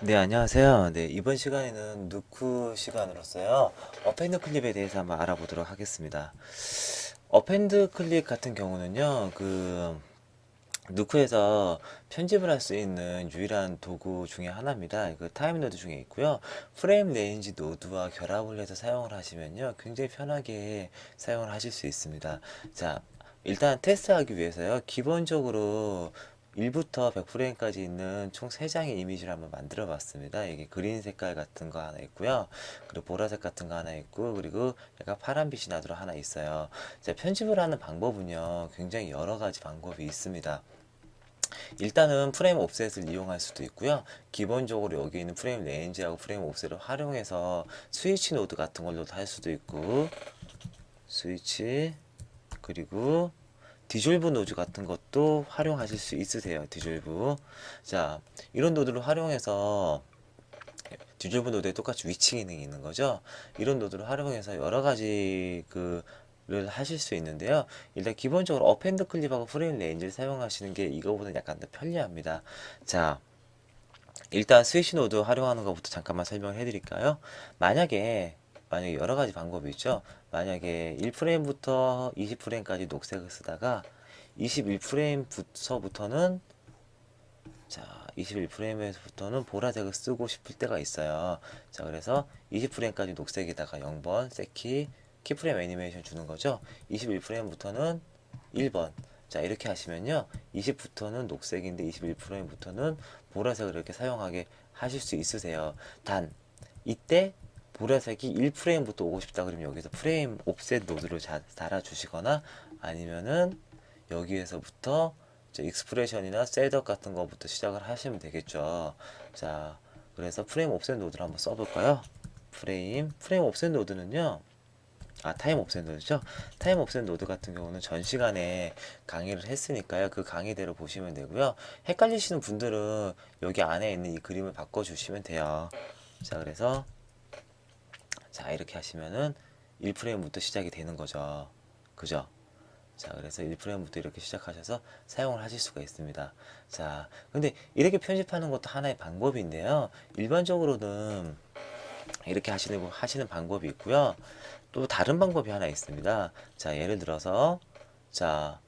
네, 안녕하세요. 네, 이번 시간에는 누크 시간으로서요. 어펜드 클립에 대해서 한번 알아보도록 하겠습니다. 어펜드 클립 같은 경우는요, 누크에서 편집을 할 수 있는 유일한 도구 중에 하나입니다. 그 타임 노드 중에 있고요. 프레임 레인지 노드와 결합을 해서 사용을 하시면요, 굉장히 편하게 사용을 하실 수 있습니다. 자, 일단 테스트하기 위해서요, 기본적으로 1부터 100프레임까지 있는 총 3장의 이미지를 한번 만들어 봤습니다. 이게 그린 색깔 같은 거 하나 있고요. 그리고 보라색 같은 거 하나 있고, 그리고 약간 파란빛이 나도록 하나 있어요. 자, 편집을 하는 방법은요, 굉장히 여러 가지 방법이 있습니다. 일단은 프레임 옵셋을 이용할 수도 있고요. 기본적으로 여기 있는 프레임 레인지하고 프레임 옵셋을 활용해서 스위치 노드 같은 걸로도 할 수도 있고, 스위치, 그리고 디졸브 노드 같은 것도 활용하실 수 있으세요. 디졸브. 자, 이런 노드를 활용해서 디졸브 노드에 똑같이 위치 기능이 있는 거죠. 이런 노드를 활용해서 여러 가지 를 하실 수 있는데요. 일단 기본적으로 어펜드 클립하고 프레임 레인지를 사용하시는 게 이거보다 약간 더 편리합니다. 자, 일단 스위치 노드 활용하는 것부터 잠깐만 설명을 해드릴까요? 만약에 여러 가지 방법이 있죠. 만약에 1프레임부터 20프레임까지 녹색을 쓰다가 21프레임부터는 자, 21프레임에서부터는 보라색을 쓰고 싶을 때가 있어요. 자, 그래서 20프레임까지 녹색에다가 0번, 세키, 키프레임 애니메이션 주는 거죠. 21프레임부터는 1번. 자, 이렇게 하시면요. 20부터는 녹색인데 21프레임부터는 보라색을 이렇게 사용하게 하실 수 있으세요. 단, 이때 보라색이 1프레임부터 오고 싶다 그러면 여기서 프레임 옵셋 노드를 달아주시거나 아니면은 여기에서부터 이제 익스프레션이나 셋업 같은 거부터 시작을 하시면 되겠죠. 자, 그래서 프레임 옵셋 노드를 한번 써볼까요? 프레임 옵셋 노드는요. 타임 옵셋 노드죠. 타임 옵셋 노드 같은 경우는 전 시간에 강의를 했으니까요. 그 강의대로 보시면 되고요. 헷갈리시는 분들은 여기 안에 있는 이 그림을 바꿔주시면 돼요. 자, 그래서 자, 이렇게 하시면은 1프레임부터 시작이 되는 거죠. 그죠? 자, 그래서 1프레임부터 이렇게 시작하셔서 사용을 하실 수가 있습니다. 자, 근데 이렇게 편집하는 것도 하나의 방법인데요. 일반적으로는 이렇게 하시는 방법이 있고요. 또 다른 방법이 하나 있습니다. 자, 예를 들어서, 자,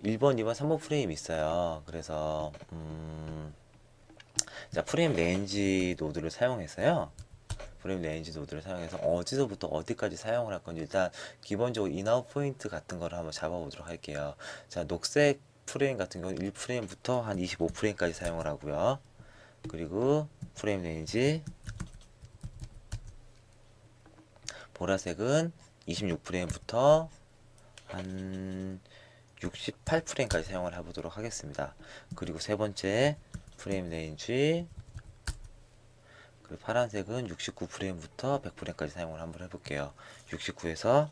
1번, 2번, 3번 프레임 있어요. 그래서, 자, 프레임 레인지 노드를 사용해서요. 프레임 레인지 노드를 사용해서 어디서부터 어디까지 사용을 할 건지 일단 기본적으로 인아웃 포인트 같은 거를 한번 잡아보도록 할게요. 자, 녹색 프레임 같은 경우는 1프레임부터 한 25프레임까지 사용을 하고요. 그리고 프레임 레인지 보라색은 26프레임부터 한 68프레임까지 사용을 해보도록 하겠습니다. 그리고 세 번째 프레임 레인지 그리고 파란색은 69프레임부터 100프레임까지 사용을 한번 해볼게요. 69에서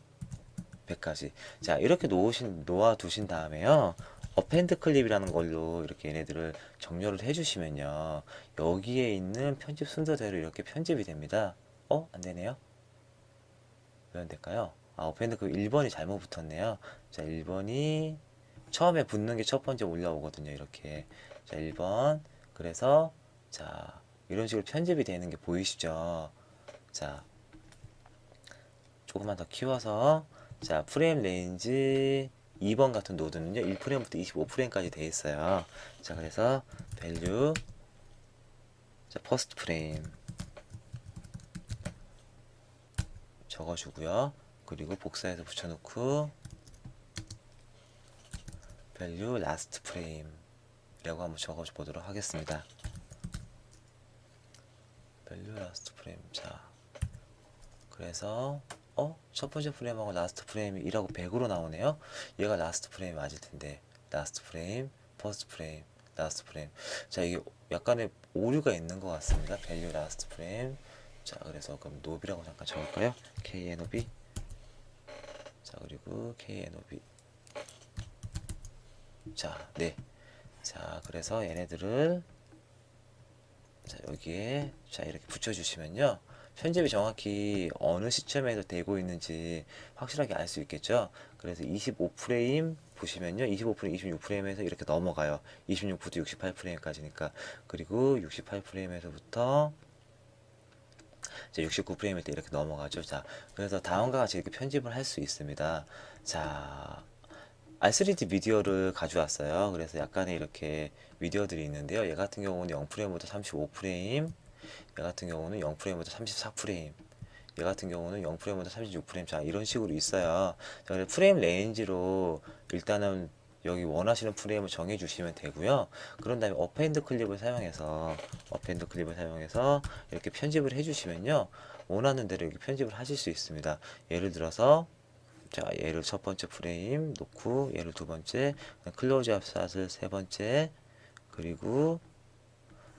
100까지. 자, 이렇게 놓아 두신 다음에요. 어펜드 클립이라는 걸로 이렇게 얘네들을 정렬을 해주시면요. 여기에 있는 편집 순서대로 이렇게 편집이 됩니다. 안 되네요? 왜 안 될까요? 어펜드 클립 1번이 잘못 붙었네요. 자, 1번이 처음에 붙는 게 첫 번째 올라오거든요. 이렇게. 자, 1번. 그래서, 자, 이런 식으로 편집이 되는 게 보이시죠? 자, 조금만 더 키워서 자 프레임 레인지 2번 같은 노드는요 1프레임부터 25프레임까지 되어 있어요. 자 그래서 밸류 자 퍼스트 프레임 적어주고요. 그리고 복사해서 붙여놓고 밸류 라스트 프레임 이라고 한번 적어줘 보도록 하겠습니다. 밸류 라스트 프레임 자 그래서 첫 번째 프레임하고 라스트 프레임이 1하고 100으로 나오네요. 얘가 라스트 프레임 맞을 텐데 라스트 프레임, 퍼스트 프레임, 라스트 프레임. 자 이게 약간의 오류가 있는 것 같습니다. 밸류 라스트 프레임. 자 그래서 그럼 노비라고 잠깐 적을까요? KNOB. 자 그리고 KNOB. 자 네. 자 그래서 얘네들을 자 여기에 자 이렇게 붙여주시면요. 편집이 정확히 어느 시점에서 되고 있는지 확실하게 알 수 있겠죠. 그래서 25프레임 보시면요, 25프레임, 26프레임에서 이렇게 넘어가요. 26부터 68프레임까지니까. 그리고 68프레임에서부터 이제 69프레임일 때 이렇게 넘어가죠. 자, 그래서 다음과 같이 이렇게 편집을 할 수 있습니다. 자, R3D 미디어를 가져왔어요. 그래서 약간의 이렇게 미디어들이 있는데요. 얘 같은 경우는 0프레임부터 35프레임, 얘 같은 경우는 0프레임부터 34프레임, 얘 같은 경우는 0프레임부터 36프레임. 자, 이런 식으로 있어요. 자, 그래서 프레임 레인지로 일단은 여기 원하시는 프레임을 정해 주시면 되고요. 그런 다음에 어펜드 클립을 사용해서 이렇게 편집을 해 주시면요, 원하는 대로 이렇게 편집을 하실 수 있습니다. 예를 들어서, 자, 얘를 첫 번째 프레임 놓고, 얘를 두 번째, 클로즈업 샷을 세 번째, 그리고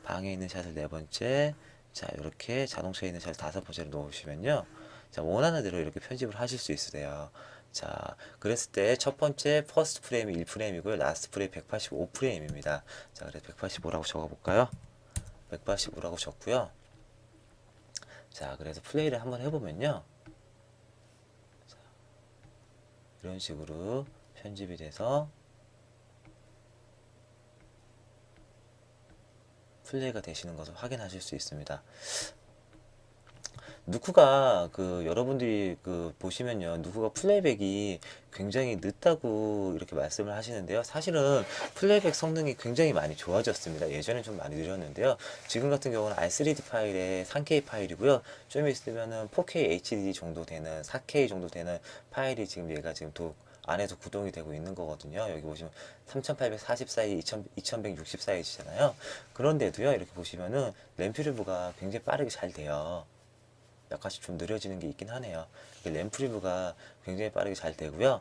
방에 있는 샷을 네 번째, 자, 이렇게 자동차에 있는 샷을 다섯 번째로 놓으시면요, 자, 원하는 대로 이렇게 편집을 하실 수 있으세요. 자, 그랬을 때 첫 번째 퍼스트 프레임이 1프레임이고요. 라스트 프레임 185프레임입니다. 자, 그래서 185라고 적어볼까요? 185라고 적고요. 자, 그래서 플레이를 한번 해보면요, 이런 식으로 편집이 돼서 플레이가 되시는 것을 확인하실 수 있습니다. 누쿠가 여러분들이 보시면요, 누쿠가 플레이백이 굉장히 늦다고 이렇게 말씀을 하시는데요. 사실은 플레이백 성능이 굉장히 많이 좋아졌습니다. 예전엔 좀 많이 느렸는데요. 지금 같은 경우는 R3D 파일에 3K 파일이고요. 좀 있으면은 4K HDD 정도 되는, 4K 정도 되는 파일이 지금 얘가 지금 안에서 구동이 되고 있는 거거든요. 여기 보시면 3840 사이, 2160 사이즈잖아요. 그런데도요, 이렇게 보시면은 램프리브가 굉장히 빠르게 잘 돼요. 약간씩 좀 느려지는 게 있긴 하네요. 램프 리뷰가 굉장히 빠르게 잘 되고요.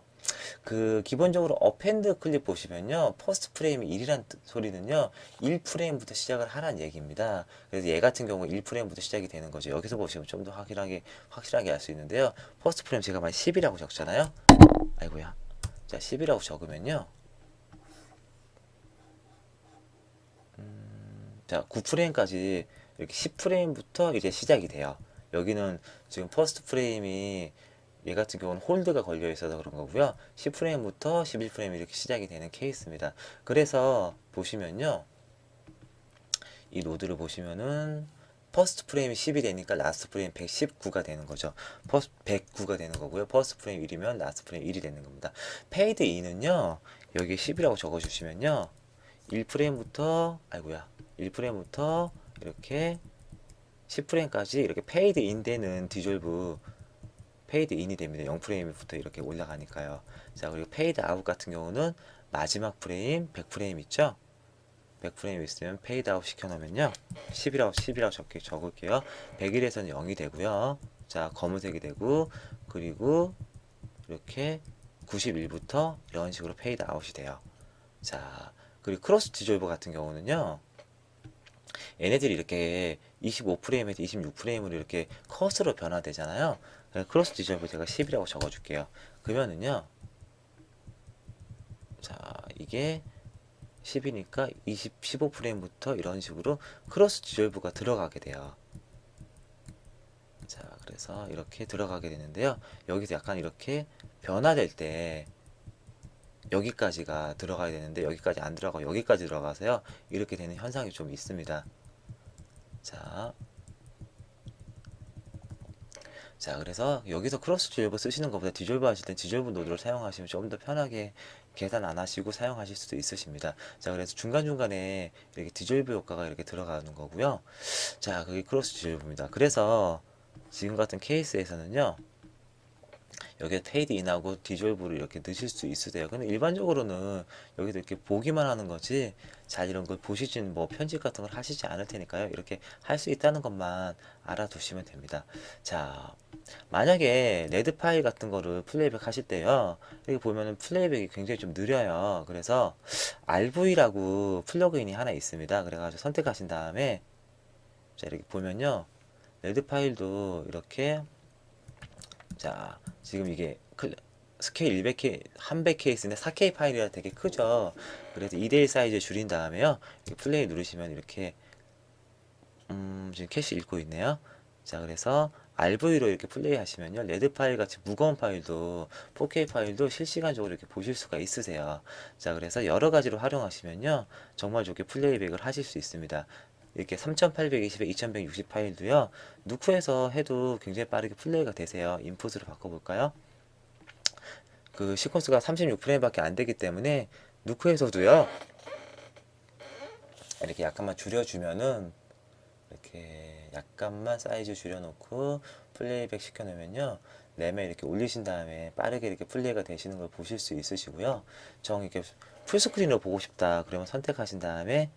기본적으로 어펜드 클립 보시면요, 퍼스트 프레임이 1이란 소리는요, 1프레임부터 시작을 하란 얘기입니다. 그래서 얘 같은 경우 1프레임부터 시작이 되는 거죠. 여기서 보시면 좀 더 확실하게 알 수 있는데요. 퍼스트 프레임 제가 만약 10이라고 적잖아요. 아이고야. 자, 10이라고 적으면요, 자, 9프레임까지 이렇게 10프레임부터 이제 시작이 돼요. 여기는 지금 퍼스트 프레임이, 얘 같은 경우는 홀드가 걸려 있어서 그런 거고요. 10프레임부터 11프레임 이렇게 시작이 되는 케이스입니다. 그래서 보시면요, 이 로드를 보시면은 퍼스트 프레임이 10이 되니까 라스트 프레임 119가 되는 거죠. 109가 되는 거고요. 퍼스트 프레임 1이면 라스트 프레임 1이 되는 겁니다. 페이드 2는요, 여기 10이라고 적어 주시면요, 1프레임부터, 아이고야, 1프레임부터 이렇게 10프레임까지 이렇게 페이드 인 되는 디졸브, 페이드 인이 됩니다. 0프레임부터 이렇게 올라가니까요. 자, 그리고 페이드 아웃 같은 경우는 마지막 프레임 100프레임 있죠? 100프레임 있으면 페이드 아웃 시켜놓으면요, 10이라고 적을게요. 100일에서는 0이 되고요. 자, 검은색이 되고, 그리고 이렇게 91부터 이런 식으로 페이드 아웃이 돼요. 자, 그리고 크로스 디졸버 같은 경우는요, 얘네들이 이렇게 25프레임에서 26프레임으로 이렇게 컷으로 변화되잖아요. 크로스 디졸브 제가 10이라고 적어줄게요. 그러면은요, 자, 이게 10이니까 15프레임부터 이런 식으로 크로스 디졸브가 들어가게 돼요. 자, 그래서 이렇게 들어가게 되는데요. 여기서 약간 이렇게 변화될 때 여기까지가 들어가야 되는데 여기까지 안 들어가고 여기까지 들어가서요, 이렇게 되는 현상이 좀 있습니다. 자, 그래서 여기서 크로스 디졸브 쓰시는 것보다 디졸브 하실 땐 디졸브 노드를 사용하시면 좀 더 편하게 계산 안 하시고 사용하실 수도 있으십니다. 자, 그래서 중간중간에 이렇게 디졸브 효과가 이렇게 들어가는 거고요. 자, 그게 크로스 디졸브입니다. 그래서 지금 같은 케이스에서는요, 여기에 페이드 인하고 디졸브를 이렇게 넣으실 수 있으세요. 근데 일반적으로는 여기서 이렇게 보기만 하는 거지 잘 이런 걸 보시진, 뭐 편집 같은 걸 하시지 않을 테니까요. 이렇게 할 수 있다는 것만 알아두시면 됩니다. 자, 만약에 레드 파일 같은 거를 플레이백 하실 때요, 여기 보면은 플레이백이 굉장히 좀 느려요. 그래서 RV라고 플러그인이 하나 있습니다. 그래가지고 선택하신 다음에, 자, 이렇게 보면요, 레드 파일도 이렇게, 자, 지금 이게 스케일 200K, 100K인데 4K 파일이라 되게 크죠. 그래서 2대1 사이즈 줄인 다음에요, 이렇게 플레이 누르시면 이렇게 지금 캐시 읽고 있네요. 자, 그래서 RV로 이렇게 플레이 하시면요. 레드 파일 같이 무거운 파일도 4K 파일도 실시간적으로 이렇게 보실 수가 있으세요. 자, 그래서 여러 가지로 활용하시면요. 정말 좋게 플레이백을 하실 수 있습니다. 이렇게 3820에 2160 파일도요. 누크에서 해도 굉장히 빠르게 플레이가 되세요. 인풋으로 바꿔볼까요? 그 시퀀스가 36프레임밖에 안 되기 때문에 누크에서도요. 이렇게 약간만 줄여주면은 이렇게 약간만 사이즈 줄여놓고 플레이백 시켜놓으면요. 램에 이렇게 올리신 다음에 빠르게 이렇게 플레이가 되시는 걸 보실 수 있으시고요. 정 이렇게 풀스크린으로 보고 싶다. 그러면 선택하신 다음에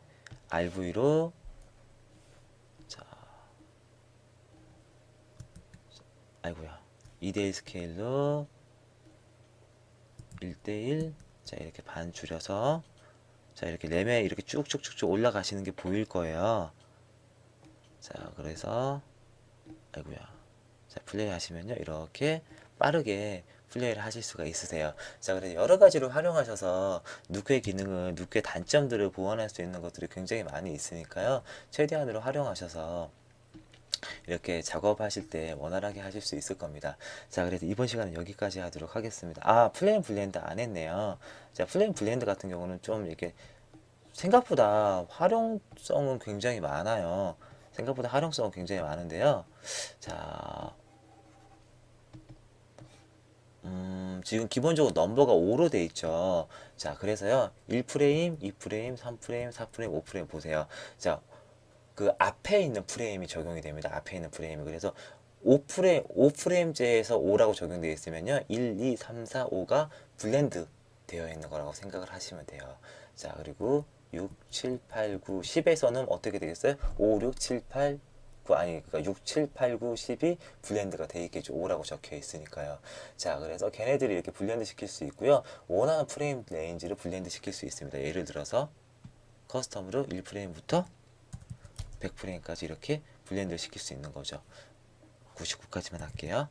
RV로 자, 아이고야. 2대1 스케일로 1대1 자, 이렇게 반 줄여서 자, 이렇게 램에 이렇게 쭉쭉쭉쭉 올라가시는 게 보일 거예요. 자, 그래서 아이고야. 자, 플레이 하시면요. 이렇게 빠르게 플레이를 하실 수가 있으세요. 자, 그래서 여러 가지로 활용하셔서 누크의 기능을, 누크의 단점들을 보완할 수 있는 것들이 굉장히 많이 있으니까요. 최대한으로 활용하셔서 이렇게 작업하실 때 원활하게 하실 수 있을 겁니다. 자, 그래서 이번 시간은 여기까지 하도록 하겠습니다. 아, 플레인 블렌드 안 했네요. 자, 플레인 블렌드 같은 경우는 좀 이렇게 생각보다 활용성은 굉장히 많아요. 생각보다 활용성은 굉장히 많은데요. 자, 지금 기본적으로 넘버가 5로 돼 있죠. 자, 그래서요. 1프레임, 2프레임, 3프레임, 4프레임, 5프레임 보세요. 자, 그 앞에 있는 프레임이 적용이 됩니다. 앞에 있는 프레임이. 그래서 5프레임제에서 5라고 적용되어 있으면요. 1, 2, 3, 4, 5가 블렌드 되어 있는 거라고 생각을 하시면 돼요. 자, 그리고 6, 7, 8, 9, 10에서는 어떻게 되겠어요? 5, 6, 7, 8, 9, 아니, 그러니까 6, 7, 8, 9, 10이 블렌드가 되어 있겠죠. 5라고 적혀 있으니까요. 자, 그래서 걔네들이 이렇게 블렌드 시킬 수 있고요. 원하는 프레임 레인지를 블렌드 시킬 수 있습니다. 예를 들어서 커스텀으로 1프레임부터 100프레임까지 이렇게 블렌드를 시킬 수 있는 거죠. 99까지만 할게요.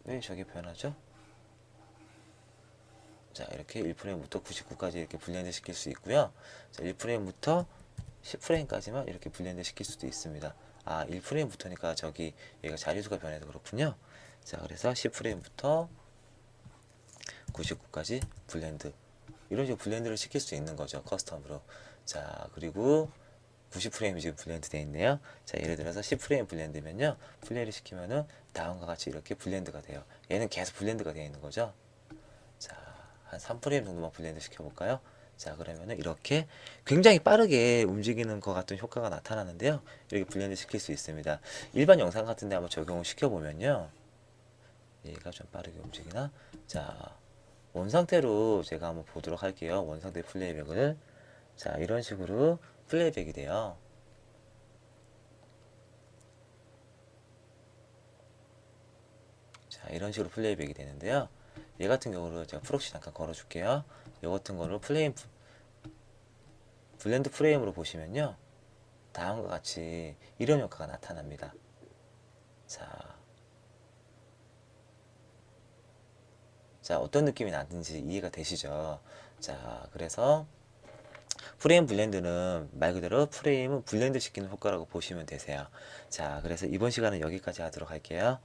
왜 저게 변하죠? 자, 이렇게 1프레임부터 99까지 이렇게 블렌드 시킬 수 있고요. 자, 1프레임부터 10프레임까지만 이렇게 블렌드 시킬 수도 있습니다. 아, 1프레임부터니까 저기 얘가 자료수가 변해서 그렇군요. 자, 그래서 10프레임부터 99까지 블렌드. 이런 식으로 블렌드를 시킬 수 있는 거죠. 커스텀으로. 자, 그리고 90프레임이 지금 블렌드 되어 있네요. 자, 예를 들어서 10프레임 블렌드면요. 플레이를 시키면은 다음과 같이 이렇게 블렌드가 돼요. 얘는 계속 블렌드가 되어 있는 거죠. 자, 한 3프레임 정도만 블렌드 시켜볼까요? 자, 그러면은 이렇게 굉장히 빠르게 움직이는 것 같은 효과가 나타나는데요. 이렇게 블렌드 시킬 수 있습니다. 일반 영상 같은데 한번 적용을 시켜보면요. 얘가 좀 빠르게 움직이나? 자, 원상태로 제가 한번 보도록 할게요. 원상태 플레이백을. 자, 이런 식으로 플레이백이 돼요. 자, 이런 식으로 플레이백이 되는데요. 얘 같은 경우로 제가 프록시 잠깐 걸어줄게요. 이 같은 거로 블렌드 프레임으로 보시면요. 다음과 같이 이런 효과가 나타납니다. 자, 어떤 느낌이 나는지 이해가 되시죠? 자, 그래서 프레임 블렌드는 말 그대로 프레임을 블렌드 시키는 효과라고 보시면 되세요. 자, 그래서 이번 시간은 여기까지 하도록 할게요.